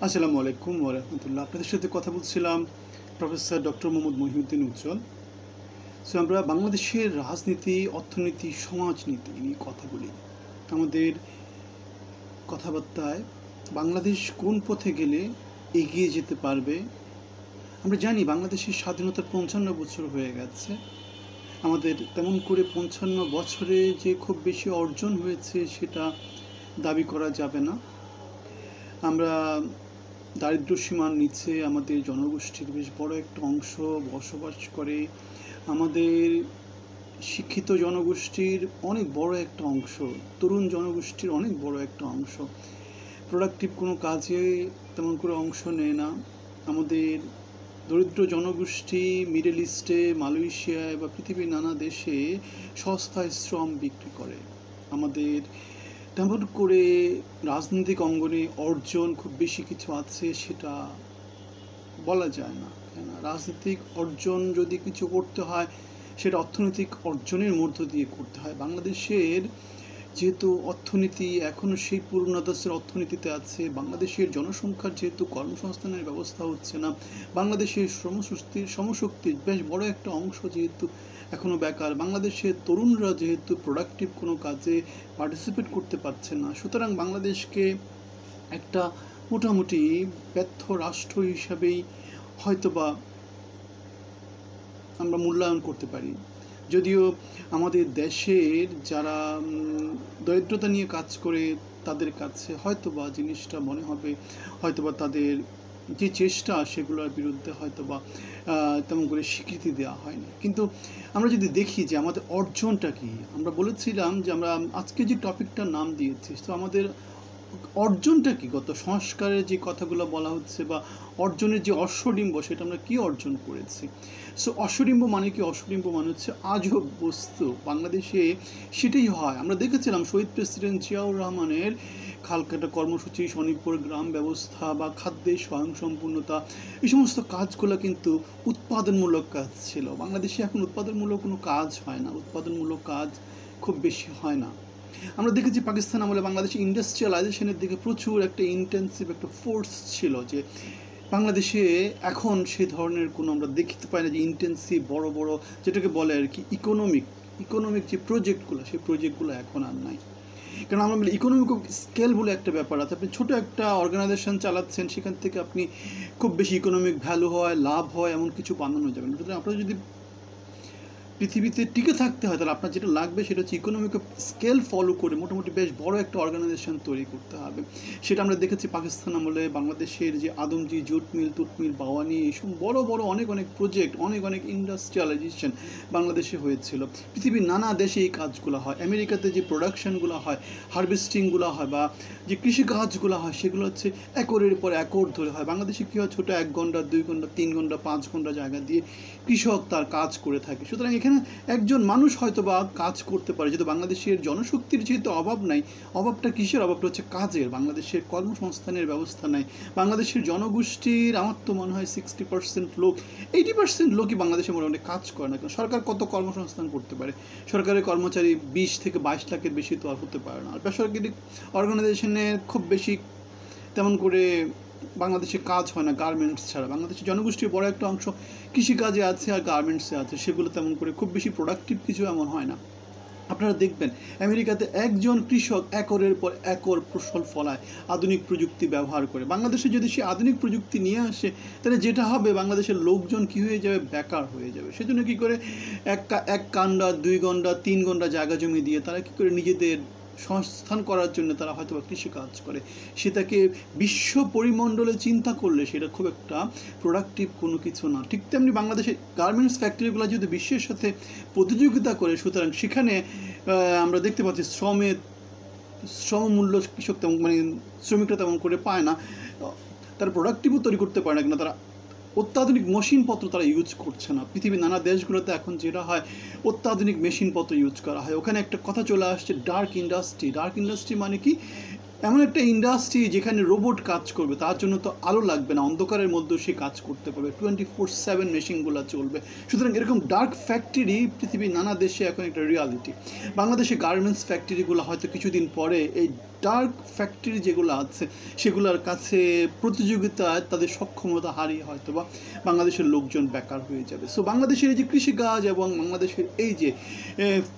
আসসালামু আলাইকুম ওয়া রাহমাতুল্লাহ। আপনাদের সাথে কথা বলছিলাম প্রফেসর ডক্টর মোহাম্মদ মহিউদ্দিন উজ্জ্বল। আমরা বাংলাদেশের রাজনীতি, অর্থনীতি, সমাজনীতি নিয়ে কথা বলি। আমাদের কথাবার্তায় বাংলাদেশ কোন পথে গেলে এগিয়ে যেতে পারবে। আমরা জানি বাংলাদেশের স্বাধীনতার ৫৫ বছর হয়ে গেছে। আমাদের তেমন করে ৫৫ বছরে যে খুব বেশি অর্জন হয়েছে সেটা দাবি করা যাবে না। আমরা দারিদ্র্যসীমার নিচে আমাদের জনগোষ্ঠীর বেশ বড় একটা অংশ বসবাস করে। আমাদের শিক্ষিত জনগোষ্ঠীর অনেক বড় একটা অংশ, তরুণ জনগোষ্ঠীর অনেক বড় একটা অংশ প্রোডাক্টিভ কোনো কাজে তেমন করে অংশ নেয় না। আমাদের দরিদ্র জনগোষ্ঠী মিডল ইস্টে, মালয়েশিয়ায় বা পৃথিবীর নানা দেশে সস্তায় শ্রম বিক্রি করে। আমাদের তেমন করে রাজনৈতিক অঙ্গনে অর্জন খুব বেশি কিছু আছে সেটা বলা যায় না। কেননা রাজনৈতিক অর্জন যদি কিছু করতে হয় সেটা অর্থনৈতিক অর্জনের মধ্য দিয়ে করতে হয়। বাংলাদেশের যেহেতু অর্থনীতি এখনও সেই পুরনো দেশের অর্থনীতিতে আছে, বাংলাদেশের জনসংখ্যার যেহেতু কর্মসংস্থানের ব্যবস্থা হচ্ছে না, বাংলাদেশের শ্রমশক্তির বেশ বড় একটা অংশ যেহেতু এখনও বেকার, বাংলাদেশের তরুণরা যেহেতু প্রোডাক্টিভ কোনো কাজে পার্টিসিপেট করতে পারছে না, সুতরাং বাংলাদেশকে একটা মোটামুটি ব্যর্থ রাষ্ট্র হিসাবেই হয়তোবা আমরা মূল্যায়ন করতে পারি। যদিও আমাদের দেশের যারা দরিদ্রতা নিয়ে কাজ করে তাদের কাছে হয়তোবা জিনিসটা মনে হবে, হয়তোবা তাদের যে চেষ্টা সেগুলোর বিরুদ্ধে হয়তোবা তেমন করে স্বীকৃতি দেওয়া হয়নি। কিন্তু আমরা যদি দেখি যে আমাদের অর্জনটা কী, আমরা বলেছিলাম যে আমরা আজকে যে টপিকটার নাম দিয়েছি, তো আমাদের অর্জনটা কি, গত সংস্কারের যে কথাগুলো বলা হচ্ছে বা অর্জনের যে অশ্বডিম্ব সেটা আমরা কি অর্জন করেছি। অশ্বডিম্ব মানে কি? অশ্বডিম্ব মানে হচ্ছে আজব বস্তু। বাংলাদেশে সেটাই হয়। আমরা দেখেছিলাম শহীদ প্রেসিডেন্ট জিয়াউর রহমানের খালকাটা কর্মসূচি, স্বনির্ভর গ্রাম ব্যবস্থা বা খাদ্যের স্বয়ংসম্পূর্ণতা, এই সমস্ত কাজগুলো কিন্তু উৎপাদনমূলক কাজ ছিল। বাংলাদেশে এখন উৎপাদনমূলক কোনো কাজ হয় না, উৎপাদনমূলক কাজ খুব বেশি হয় না। আমরা দেখেছি পাকিস্তান আমলে বাংলাদেশে ইন্ডাস্ট্রিয়ালাইজেশনের দিকে প্রচুর একটা ইন্টেন্সিভ একটা ফোর্স ছিল, যে বাংলাদেশে এখন সেই ধরনের কোনো আমরা দেখতে পাই না যে ইন্টেন্সিভ বড় বড় যেটাকে বলে আর কি ইকোনমিক যে প্রজেক্টগুলো, সেই প্রজেক্টগুলো এখন আর নাই। কারণ আমরা ইকোনমিক স্কেল বলে একটা ব্যাপার আছে। আপনি ছোটো একটা অর্গানাইজেশন চালাচ্ছেন, সেখান থেকে আপনি খুব বেশি ইকোনমিক ভ্যালু হয়, লাভ হয় এমন কিছু বানানো যাবে না। সুতরাং আপনারা যদি পৃথিবীতে টিকে থাকতে হয় তাহলে আপনার যেটা লাগবে সেটা হচ্ছে ইকোনমিক স্কেল ফলো করে মোটামুটি বেশ বড় একটা অর্গানাইজেশন তৈরি করতে হবে। সেটা আমরা দেখেছি পাকিস্তান আমলে বাংলাদেশের যে আদমজি জুট মিল, তুট মিল, বাওয়ানি, এইসব বড় বড় অনেক প্রজেক্ট, অনেক ইন্ডাস্ট্রিয়ালাইজেশন বাংলাদেশে হয়েছিল। পৃথিবীর নানা দেশে এই কাজগুলো হয়। আমেরিকাতে যে প্রোডাকশানগুলো হয়, হারভেস্টিংগুলো হয় বা যে কৃষিকাজগুলো হয় সেগুলো হচ্ছে একরের পর একর ধরে হয়। বাংলাদেশে কী হয়, ছোটো 1 ঘন্টা 2 ঘন্টা 3 ঘন্টা 5 ঘন্টা জায়গা দিয়ে কৃষক তার কাজ করে থাকে। সুতরাং এখানে একজন মানুষ হয়তো বা কাজ করতে পারে। যেহেতু বাংলাদেশের জনশক্তির যেহেতু অভাব নাই, অভাবটা কিসের? অভাবটা হচ্ছে কাজের। বাংলাদেশের কর্মসংস্থানের ব্যবস্থা নাই। বাংলাদেশের জনগোষ্ঠীর আমার তো মনে হয় 60% লোক, 80% লোকই বাংলাদেশে মোটামুটি কাজ করে না। কারণ সরকার কত কর্মসংস্থান করতে পারে? সরকারের কর্মচারী 20 থেকে 22 লাখের বেশি তো আর হতে পারে না। আর বেসরকারি অর্গানাইজেশনের খুব বেশি তেমন করে বাংলাদেশে কাজ হয় না গার্মেন্টস ছাড়া। বাংলাদেশের জনগোষ্ঠীর বড় একটা অংশ কৃষিকাজে আছে আর গার্মেন্টসে আছে, সেগুলো তেমন করে খুব বেশি প্রোডাক্টিভ কিছু এমন হয় না। আপনারা দেখবেন আমেরিকাতে একজন কৃষক একরের পর একর ফসল ফলায় আধুনিক প্রযুক্তি ব্যবহার করে। বাংলাদেশে যদি সে আধুনিক প্রযুক্তি নিয়ে আসে তাহলে যেটা হবে, বাংলাদেশের লোকজন কী হয়ে যাবে? বেকার হয়ে যাবে। সেজন্য কী করে এক কান্ডা 2 ঘন্টা 3 ঘন্টা জায়গা জমি দিয়ে তারা কী করে নিজেদের সংস্থান করার জন্য তারা হয়তো বা কৃষিকাজ করে। সেটাকে বিশ্ব পরিমণ্ডলে চিন্তা করলে সেটা খুব একটা প্রোডাক্টিভ কোনো কিছু না। ঠিক তেমনি বাংলাদেশের গার্মেন্টস ফ্যাক্টরিগুলো যদি বিশ্বের সাথে প্রতিযোগিতা করে, সুতরাং সেখানে আমরা দেখতে পাচ্ছি শ্রমমূল্য কৃষক তেমন শ্রমিকরা তেমন করে পায় না, তারা প্রোডাক্টিভও তৈরি করতে পারে না, কেন তারা অত্যাধুনিক মেশিনপত্র তারা ইউজ করছে না। পৃথিবীর নানা দেশগুলোতে এখন যেটা হয় অত্যাধুনিক মেশিনপত্র ইউজ করা হয়। ওখানে একটা কথা চলে আসছে ডার্ক ইন্ডাস্ট্রি। ডার্ক ইন্ডাস্ট্রি মানে কি? এমন একটা ইন্ডাস্ট্রি যেখানে রোবট কাজ করবে, তার জন্য তো আলো লাগবে না, অন্ধকারের মধ্যেও সে কাজ করতে পারবে, 24/7 মেশিনগুলো চলবে। সুতরাং এরকম ডার্ক ফ্যাক্টরি পৃথিবীর নানা দেশে এখন একটা রিয়ালিটি। বাংলাদেশে গার্মেন্টস ফ্যাক্টরিগুলো হয়তো কিছুদিন পরে এই ডার্ক ফ্যাক্টরি যেগুলো আছে সেগুলোর কাছে প্রতিযোগিতায় তাদের সক্ষমতা হারিয়ে হয়তো বা বাংলাদেশের লোকজন বেকার হয়ে যাবে। সো বাংলাদেশের এই যে কৃষিকাজ এবং বাংলাদেশের এই যে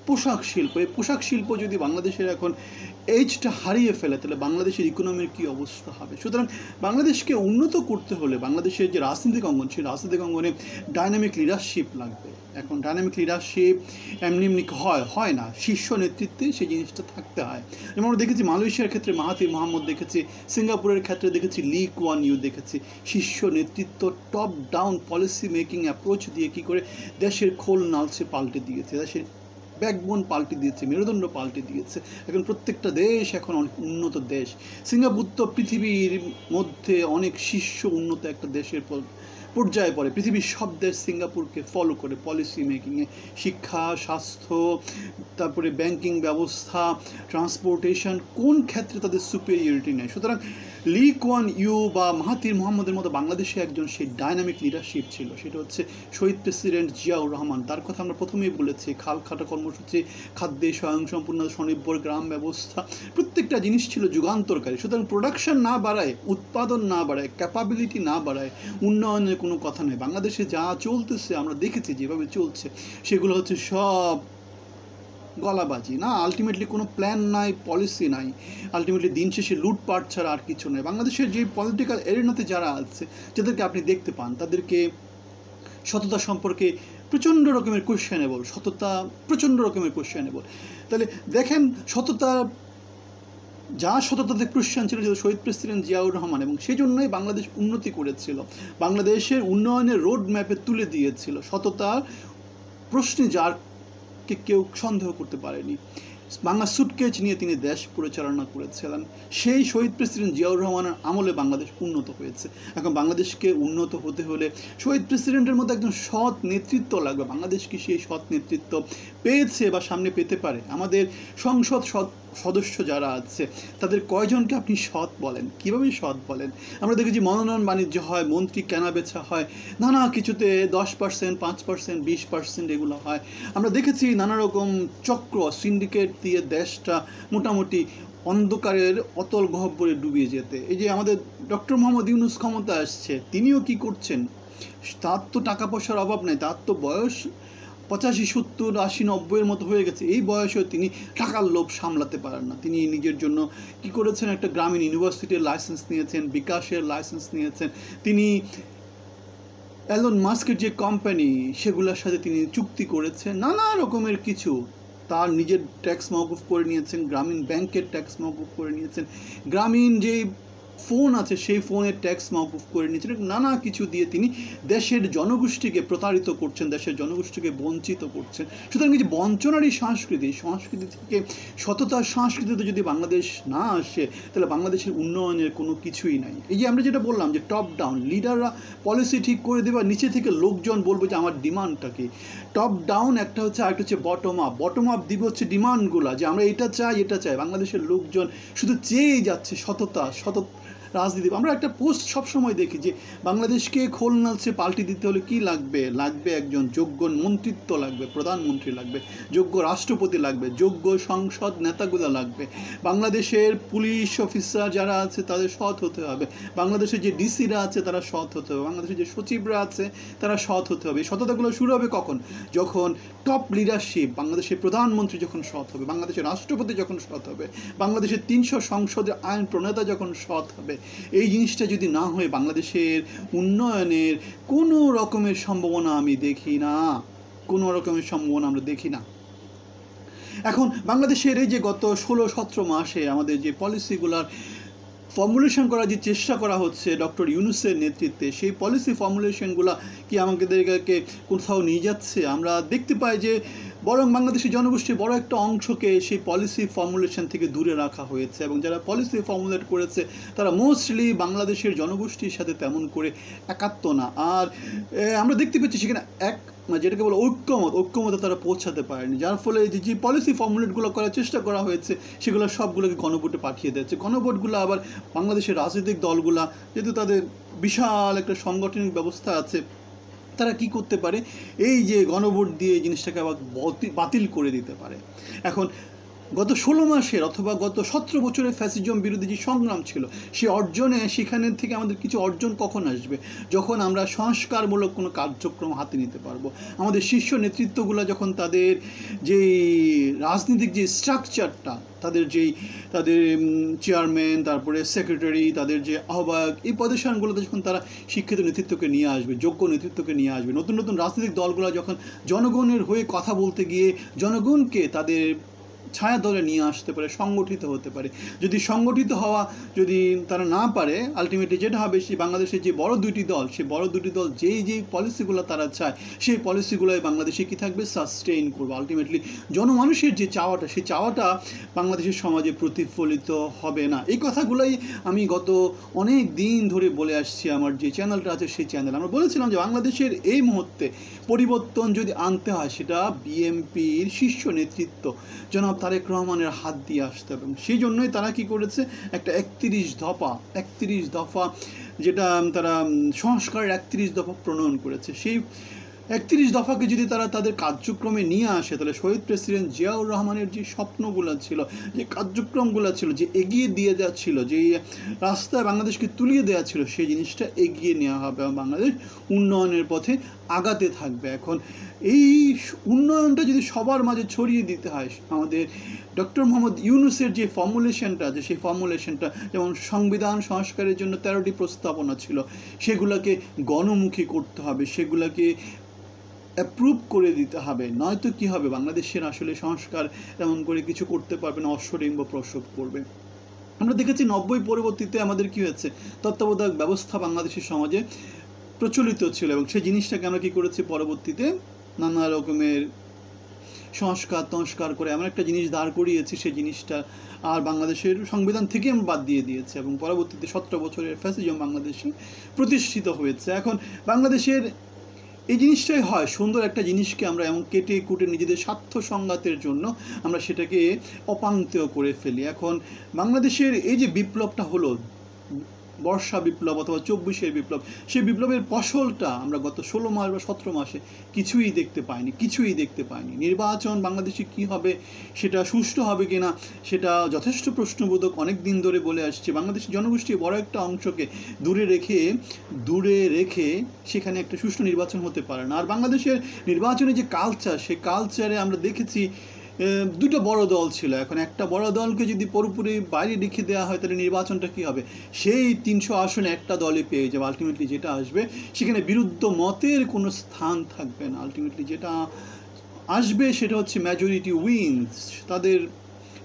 পোশাক শিল্প, এই পোশাক শিল্প যদি বাংলাদেশের এখন এইজটা হারিয়ে ফেলে তাহলে বাংলাদেশের ইকোনমির কী অবস্থা হবে। সুতরাং বাংলাদেশকে উন্নত করতে হলে বাংলাদেশের যে রাজনৈতিক অঙ্গন, সেই রাজনৈতিক অঙ্গনে ডাইনামিক লিডারশিপ লাগবে। এখন ডাইনামিক লিডারশিপ এমনি এমনি হয় না, শীর্ষ নেতৃত্বে সেই জিনিসটা থাকতে হয়। যেমন আমরা দেখেছি মালয়েশিয়ার ক্ষেত্রে মাহাথির মোহাম্মদ দেখেছি, সিঙ্গাপুরের ক্ষেত্রে দেখেছি লি কুয়ান ইউ দেখেছি। শীর্ষ নেতৃত্ব top down policy making approach দিয়ে কী করে দেশের খোল নালচে পাল্টে দিয়েছে, দেশের ব্যাকবোন পাল্টে দিয়েছে, মেরুদণ্ড পাল্টে দিয়েছে। এখন প্রত্যেকটা দেশ এখন অনেক উন্নত দেশ। সিঙ্গাপুর তো পৃথিবীর মধ্যে অনেক শীর্ষ উন্নত একটা দেশের পর্যায়ে পড়ে। পৃথিবীর সব দেশ সিঙ্গাপুরকে ফলো করে পলিসি মেকিংয়ে, শিক্ষা, স্বাস্থ্য, তারপরে ব্যাংকিং ব্যবস্থা, ট্রান্সপোর্টেশন, কোন ক্ষেত্রে তাদের সুপিরিয়রিটি নেয়। সুতরাং লি কুয়ান ইউ বা মাহাথির মোহাম্মদের মতো বাংলাদেশে একজন সেই ডাইনামিক লিডারশিপ ছিল, সেটা হচ্ছে শহীদ প্রেসিডেন্ট জিয়াউর রহমান। তার কথা আমরা প্রথমেই বলেছি, খাল খাটা কর্মসূচি, খাদ্যে স্বয়ংসম্পূর্ণ স্বনির্ভর গ্রাম ব্যবস্থা, প্রত্যেকটা জিনিস ছিল যুগান্তরকারী। সুতরাং প্রোডাকশন না বাড়ায়, উৎপাদন না বাড়ায়, ক্যাপাবিলিটি না বাড়ায় উন্নয়নের কোনো কথা নেই। বাংলাদেশে যা চলতেছে আমরা দেখেছি যেভাবে চলছে সেগুলো হচ্ছে সব গলাবাজি না, আলটিমেটলি কোনো প্ল্যান নাই, পলিসি নাই, আলটিমেটলি দিন শেষে লুটপাট ছাড়া আর কিছু নেই। বাংলাদেশের যে পলিটিক্যাল এরিনাতে যারা আছে, যাদেরকে আপনি দেখতে পান, তাদেরকে সততা সম্পর্কে প্রচণ্ড রকমের কোয়েশ্চেনেবল, সততা প্রচণ্ড রকমের কোয়েশ্চেনেবল। তাহলে দেখেন সততাতে কোয়েশ্চেন ছিল যে শহীদ প্রেসিডেন্ট জিয়াউর রহমান, এবং সেই জন্যই বাংলাদেশ উন্নতি করেছিল, বাংলাদেশের উন্নয়নের রোড ম্যাপে তুলে দিয়েছিল। সততার প্রশ্নে যারকে কেউ সন্দেহ করতে পারেনি। বাংলা সুটকেজ নিয়ে তিনি দেশ পরিচালনা করেছিলেন। সেই শহীদ প্রেসিডেন্ট জিয়াউর রহমানের আমলে বাংলাদেশ উন্নত হয়েছে। এখন বাংলাদেশকে উন্নত হতে হলে শহীদ প্রেসিডেন্টের মধ্যে একজন সৎ নেতৃত্ব লাগবে। বাংলাদেশ কি সেই সৎ নেতৃত্ব পেয়েছে বা সামনে পেতে পারে? আমাদের সংসদ সদস্য যারা আছে তাদের কয়জনকে আপনি সৎ বলেন? কীভাবে সৎ বলেন? আমরা দেখেছি মনোনয়ন বাণিজ্য হয়, মন্ত্রী কেনাবেচা হয়, নানা কিছুতে 10%, 5%, 20% এগুলো হয়। আমরা দেখেছি নানা রকম চক্র, সিন্ডিকেট দিয়ে দেশটা মোটামুটি অন্ধকারের অতল গহ্বরে ডুবিয়ে যেতে। এই যে আমাদের ডক্টর মোহাম্মদ ইউনূস ক্ষমতা আসছে, তিনিও কি করছেন? তার তো টাকা পয়সার অভাব নেই, তার তো বয়স 85, 70, 80, 90-এর মতো হয়ে গেছে। এই বয়সেও তিনি টাকার লোভ সামলাতে পারেন না। তিনি নিজের জন্য কি করেছেন, একটা গ্রামীণ ইউনিভার্সিটির লাইসেন্স নিয়েছেন, বিকাশের লাইসেন্স নিয়েছেন, তিনি এলন মাস্কের যে কোম্পানি সেগুলোর সাথে তিনি চুক্তি করেছেন, নানা রকমের কিছু। তার নিজের ট্যাক্স মওকুফ করে নিয়েছেন, গ্রামীণ ব্যাংকের ট্যাক্স মওকুফ করে নিয়েছেন, গ্রামীণ যে ফোন আছে সেই ফোনের ট্যাক্স মওকুফ করে নিয়েছেন। নানা কিছু দিয়ে তিনি দেশের জনগোষ্ঠীকে প্রতারিত করছেন, দেশের জনগোষ্ঠীকে বঞ্চিত করছেন। সুতরাং এই যে বঞ্চনারই সংস্কৃতি থেকে সততার সংস্কৃতিতে যদি বাংলাদেশ না আসে তাহলে বাংলাদেশের উন্নয়নের কোনো কিছুই নাই। এই যে আমরা যেটা বললাম যে টপ ডাউন, লিডাররা পলিসি ঠিক করে দেবে, নিচে থেকে লোকজন বলবে যে আমার ডিমান্ডটা কি। টপ ডাউন একটা হচ্ছে, আরেকটা হচ্ছে বটম আপ। বটম আপ দিবে হচ্ছে ডিমান্ডগুলো, যে আমরা এটা চাই, এটা চাই। বাংলাদেশের লোকজন শুধু চেয়েই যাচ্ছে সততা রাজনীতি। আমরা একটা পোস্ট সবসময় দেখি যে বাংলাদেশকে খোল নালচে পাল্টে দিতে হলে কি লাগবে? লাগবে একজন যোগ্য মন্ত্রিত্ব লাগবে, প্রধানমন্ত্রী লাগবে, যোগ্য রাষ্ট্রপতি লাগবে, যোগ্য সংসদ নেতাগুলো লাগবে। বাংলাদেশের পুলিশ অফিসার যারা আছে তাদের সৎ হতে হবে, বাংলাদেশের যে ডিসিরা আছে তারা সৎ হতে হবে, বাংলাদেশের যে সচিবরা আছে তারা সৎ হতে হবে। সততাগুলো শুরু হবে কখন? যখন টপ লিডারশিপ, বাংলাদেশের প্রধানমন্ত্রী যখন সৎ হবে, বাংলাদেশের রাষ্ট্রপতি যখন সৎ হবে, বাংলাদেশের 300 সংসদের আইন প্রণেতা যখন সৎ হবে। এই জিনিসটা যদি না হয় বাংলাদেশের উন্নয়নের কোনো রকমের সম্ভাবনা আমি দেখি না, কোনো রকমের সম্ভাবনা আমরা দেখি না। এখন বাংলাদেশের এই যে গত 16-17 মাসে আমাদের যে পলিসিগুলার ফর্মুলেশন করার যে চেষ্টা করা হচ্ছে ডক্টর ইউনূসের নেতৃত্বে, সেই পলিসি ফর্মুলেশনগুলো কি আমাদেরকে কোথাও নিয়ে যাচ্ছে? আমরা দেখতে পাই যে বরং বাংলাদেশের জনগোষ্ঠীর বড় একটা অংশকে সেই পলিসি ফর্মুলেশন থেকে দূরে রাখা হয়েছে, এবং যারা পলিসি ফর্মুলেট করেছে তারা মোস্টলি বাংলাদেশের জনগোষ্ঠীর সাথে তেমন করে একাত্ম না। আর আমরা দেখতে পাচ্ছি সেখানে যেটাকে বলে ঐক্যমতে তারা পৌঁছাতে পারেনি, যার ফলে যে পলিসি ফর্মুলেটগুলো করার চেষ্টা করা হয়েছে সেগুলো সবগুলোকে গণভোটে পাঠিয়ে দিচ্ছে। গণভোটগুলো আবার বাংলাদেশের রাজনৈতিক দলগুলা, যেহেতু তাদের বিশাল একটা সাংগঠনিক ব্যবস্থা আছে, তারা কি করতে পারে, এই যে গণভোট দিয়ে এই জিনিসটাকে আবার বাতিল করে দিতে পারে। এখন গত 16 মাসের অথবা গত 17 বছরের ফ্যাসিজম বিরোধী যে সংগ্রাম ছিল, সেই অর্জনে সেখানে থেকে আমাদের কিছু অর্জন কখন আসবে? যখন আমরা সংস্কারমূলক কোনো কার্যক্রম হাতে নিতে পারবো। আমাদের শীর্ষ নেতৃত্বগুলো যখন তাদের যেই রাজনৈতিক যে স্ট্রাকচারটা, তাদের চেয়ারম্যান, তারপরে সেক্রেটারি, তাদের যে আহ্বায়ক, এই পজিশনগুলোতে যখন তারা শিক্ষিত নেতৃত্বকে নিয়ে আসবে, যোগ্য নেতৃত্বকে নিয়ে আসবে, নতুন নতুন রাজনৈতিক দলগুলো যখন জনগণের হয়ে কথা বলতে গিয়ে জনগণকে তাদের ছায়া দলে নিয়ে আসতে পারে, সংগঠিত হতে পারে। যদি সংগঠিত হওয়া যদি তারা না পারে, আলটিমেটলি যেটা হবে, সেই বাংলাদেশের যে বড় দুটি দল, সেই বড় দুটি দল যেই পলিসিগুলো তারা চায়, সেই পলিসিগুলোই বাংলাদেশে কী থাকবে, সাস্টেইন করবে। আলটিমেটলি জনমানুষের যে চাওয়াটা, সেই চাওয়াটা বাংলাদেশের সমাজে প্রতিফলিত হবে না। এই কথাগুলোই আমি গত অনেক দিন ধরে বলে আসছি। আমার যে চ্যানেলটা আছে সেই চ্যানেল আমরা বলেছিলাম যে বাংলাদেশের এই মুহূর্তে পরিবর্তন যদি আনতে হয়, সেটা বিএনপির শীর্ষ নেতৃত্ব জনাব তারেক রহমানের হাত দিয়ে আসতে হবে। এবং সেই জন্যই তারা কি করেছে, একটা 31 দফা যেটা তারা সংস্কারের 31 দফা প্রণয়ন করেছে। সেই 31 দফাকে যদি তারা তাদের কার্যক্রমে নিয়ে আসে, তাহলে শহীদ প্রেসিডেন্ট জিয়াউর রহমানের যে স্বপ্নগুলো ছিল, যে কার্যক্রমগুলো ছিল, যে এগিয়ে দিয়ে যাচ্ছিল, যে রাস্তায় বাংলাদেশকে তুলিয়ে দেওয়া ছিল, সেই জিনিসটা এগিয়ে নেওয়া হবে এবং বাংলাদেশ উন্নয়নের পথে আগাতে থাকবে। এখন এই উন্নয়নটা যদি সবার মাঝে ছড়িয়ে দিতে হয়, আমাদের ডক্টর মোহাম্মদ ইউনূসের যে ফর্মুলেশনটা আছে, সেই ফর্মুলেশনটা, যেমন সংবিধান সংস্কারের জন্য 13টি প্রস্তাবনা ছিল, সেগুলোকে গণমুখী করতে হবে, সেগুলোকে অ্যাপ্রুভ করে দিতে হবে। নয়তো কী হবে, বাংলাদেশের আসলে সংস্কার এমন করে কিছু করতে পারবে না, অশ্বডিম্ব প্রসব করবে। আমরা দেখেছি 90 পরবর্তীতে আমাদের কী হয়েছে, তত্ত্বাবধায়ক ব্যবস্থা বাংলাদেশের সমাজে প্রচলিত ছিল এবং সেই জিনিসটাকে আমরা কী করেছি, পরবর্তীতে নানা রকমের সংস্কার করে এমন একটা জিনিস দাঁড় করিয়েছি, সেই জিনিসটা আর বাংলাদেশের সংবিধান থেকে আমরা বাদ দিয়ে দিয়েছে এবং পরবর্তীতে 17 বছরের ফ্যাসিজম বাংলাদেশে প্রতিষ্ঠিত হয়েছে। এখন বাংলাদেশের এই জিনিসটাই হয়, সুন্দর একটা জিনিসকে আমরা এমন কেটে কুটে নিজেদের স্বার্থ সংঘাতের জন্য আমরা সেটাকে অপাঙ্ক্তেয় করে ফেলি। এখন বাংলাদেশের এই যে বিপ্লবটা হলো, বর্ষা বিপ্লব অথবা 24-এর বিপ্লব, সেই বিপ্লবের ফসলটা আমরা গত 16 মাস বা 17 মাসে কিছুই দেখতে পাইনি। নির্বাচন বাংলাদেশে কি হবে, সেটা সুষ্ঠু হবে কিনা, সেটা যথেষ্ট প্রশ্নবোধক, অনেক দিন ধরে বলে আসছে। বাংলাদেশের জনগোষ্ঠীর বড় একটা অংশকে দূরে রেখে সেখানে একটা সুষ্ঠু নির্বাচন হতে পারে না। আর বাংলাদেশের নির্বাচনের যে কালচার, সেই কালচারে আমরা দেখেছি দুটো বড় দল ছিল। এখন একটা বড় দলকে যদি পুরোপুরি বাইরে রেখে দেওয়া হয়, তাহলে নির্বাচনটা কী হবে, সেই 300 আসনে একটা দলে পেয়ে যাবে। আলটিমেটলি যেটা আসবে, সেখানে বিরুদ্ধ মতের কোনো স্থান থাকবে না। আলটিমেটলি যেটা আসবে সেটা হচ্ছে মেজরিটি উইনস। তাদের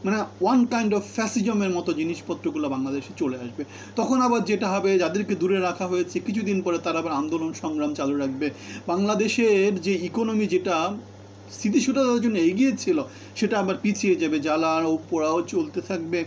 মানে ওয়ান কাইন্ড অফ ফ্যাসিজমের মতো জিনিসপত্রগুলো বাংলাদেশে চলে আসবে। তখন আবার যেটা হবে, যাদেরকে দূরে রাখা হয়েছে, কিছুদিন পরে তারা আবার আন্দোলন সংগ্রাম চালু রাখবে। বাংলাদেশের যে ইকোনমি, যেটা স্থিতিশীলতার জন্য এগিয়েছিল, সেটা আবার পিছিয়ে যাবে। জ্বালা ও পোড়াও চলতে থাকবে,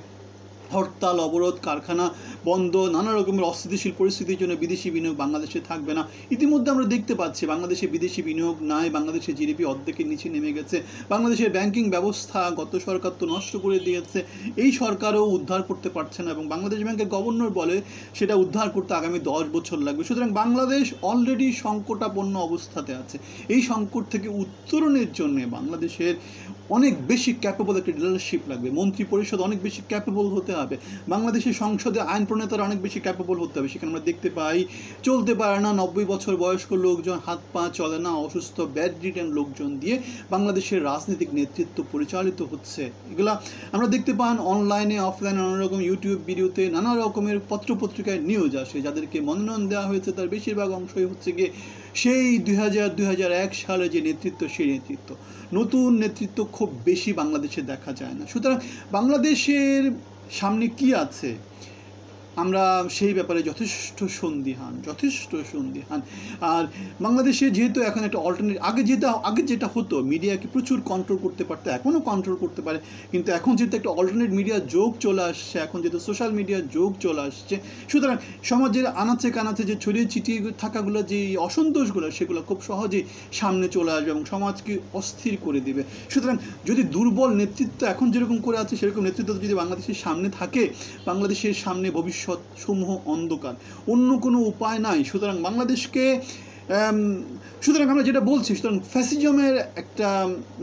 হরতাল, অবরোধ, কারখানা বন্ধ, নানা রকমের অস্থিতিশীল পরিস্থিতির জন্য বিদেশি বিনিয়োগ বাংলাদেশে থাকবে না। ইতিমধ্যে আমরা দেখতে পাচ্ছি বাংলাদেশে বিদেশি বিনিয়োগ নাই, বাংলাদেশের জিডিপি অর্ধেকের নিচে নেমে গেছে। বাংলাদেশের ব্যাংকিং ব্যবস্থা গত সরকার তো নষ্ট করে দিয়েছে, এই সরকারও উদ্ধার করতে পারছে না এবং বাংলাদেশ ব্যাংকের গভর্নর বলে সেটা উদ্ধার করতে আগামী 10 বছর লাগবে। সুতরাং বাংলাদেশ অলরেডি সংকটাপন্ন অবস্থাতে আছে। এই সংকট থেকে উত্তরণের জন্য বাংলাদেশের অনেক বেশি ক্যাপেবল একটা লিডারশিপ লাগবে। মন্ত্রী পরিষদ অনেক বেশি ক্যাপেবল হতে হবে। বাংলাদেশের সংসদে আইন প্রণেতারা অনেক বেশি ক্যাপেবল হতে হবে। সেখানে আমরা দেখতে পাই, চলতে পারে না 90 বছর বয়স্ক লোকজন, হাত পা চলে না, অসুস্থ ব্যাড রিটেন লোকজন দিয়ে বাংলাদেশের রাজনৈতিক নেতৃত্ব পরিচালিত হচ্ছে। এগুলা আমরা দেখতে পান অনলাইনে, অফলাইনে, নানা রকম ইউটিউব ভিডিওতে, নানা রকমের পত্রপত্রিকায় নিউজ আসে। যাদেরকে মনোনয়ন দেওয়া হয়েছে তার বেশিরভাগ অংশই হচ্ছে গিয়ে সেই 2000-2001 সালে যে নেতৃত্ব, সেই নেতৃত্ব। নতুন নেতৃত্ব খুব বেশি বাংলাদেশে দেখা যায় না। সুতরাং বাংলাদেশের সামনে কি আছে, আমরা সেই ব্যাপারে যথেষ্ট সন্দিহান। আর বাংলাদেশে যেহেতু এখন একটা অল্টারনেট, আগে যেটা হতো, মিডিয়াকে প্রচুর কন্ট্রোল করতে পারতো, এখনও কন্ট্রোল করতে পারে, কিন্তু এখন যেহেতু একটা অল্টারনেট মিডিয়ার যোগ চলে আসছে, এখন যেহেতু সোশ্যাল মিডিয়ার যোগ চলে আসছে, সুতরাং সমাজের আনাচে কানাচে যে ছড়িয়ে ছিটিয়ে থাকাগুলো, যে অসন্তোষগুলো, সেগুলো খুব সহজেই সামনে চলে আসবে এবং সমাজকে অস্থির করে দিবে। সুতরাং যদি দুর্বল নেতৃত্ব এখন যেরকম করে আছে, সেরকম নেতৃত্ব যদি বাংলাদেশের সামনে থাকে, বাংলাদেশের সামনে ভবিষ্যৎ সমূহ অন্ধকার, অন্য কোনো উপায় নাই। সুতরাং বাংলাদেশকে আমরা যেটা বলছি, সুতরাং ফ্যাসিজমের একটা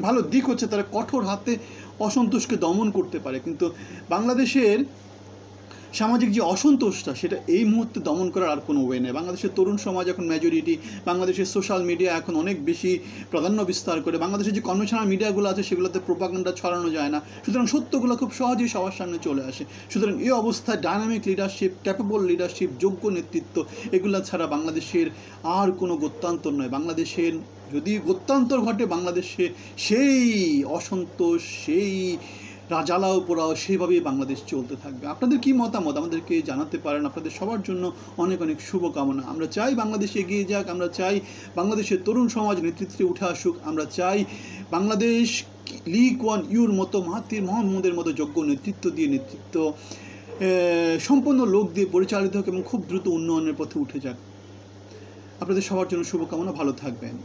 ভালো দিক হচ্ছে তারা কঠোর হাতে অসন্তোষকে দমন করতে পারে, কিন্তু বাংলাদেশের সামাজিক যে অসন্তোষটা সেটা এই মুহূর্তে দমন করার আর কোনো ওয়ে নেই। বাংলাদেশের তরুণ সমাজ এখন মেজরিটি, বাংলাদেশের সোশ্যাল মিডিয়া এখন অনেক বেশি প্রাধান্য বিস্তার করে, বাংলাদেশের যে কনভেনশনাল মিডিয়াগুলো আছে সেগুলোতে প্রোপাগান্ডা ছড়ানো যায় না, সুতরাং সত্যগুলো খুব সহজেই সবার সামনে চলে আসে। সুতরাং এই অবস্থায় ডাইনামিক লিডারশিপ, ক্যাপেবল লিডারশিপ, যোগ্য নেতৃত্ব এগুলো ছাড়া বাংলাদেশের আর কোনো গত্যান্তর নয়। বাংলাদেশের যদি গত্যান্তর ঘটে, বাংলাদেশে সেই অসন্তোষ, সেই জ্বালাও পোড়াও সেইভাবেই বাংলাদেশ চলতে থাকবে। আপনাদের কি মতামত আমাদেরকে জানাতে পারেন। আপনাদের সবার জন্য অনেক অনেক শুভকামনা। আমরা চাই বাংলাদেশ এগিয়ে যাক, আমরা চাই বাংলাদেশের তরুণ সমাজ নেতৃত্বে উঠে আসুক, আমরা চাই বাংলাদেশ লি কুয়ান ইউর মতো, মাহাথির মোহাম্মদের মতো যোগ্য নেতৃত্ব দিয়ে, নেতৃত্ব সম্পন্ন লোক দিয়ে পরিচালিত হোক এবং খুব দ্রুত উন্নয়নের পথে উঠে যাক। আপনাদের সবার জন্য শুভকামনা, ভালো থাকবেন।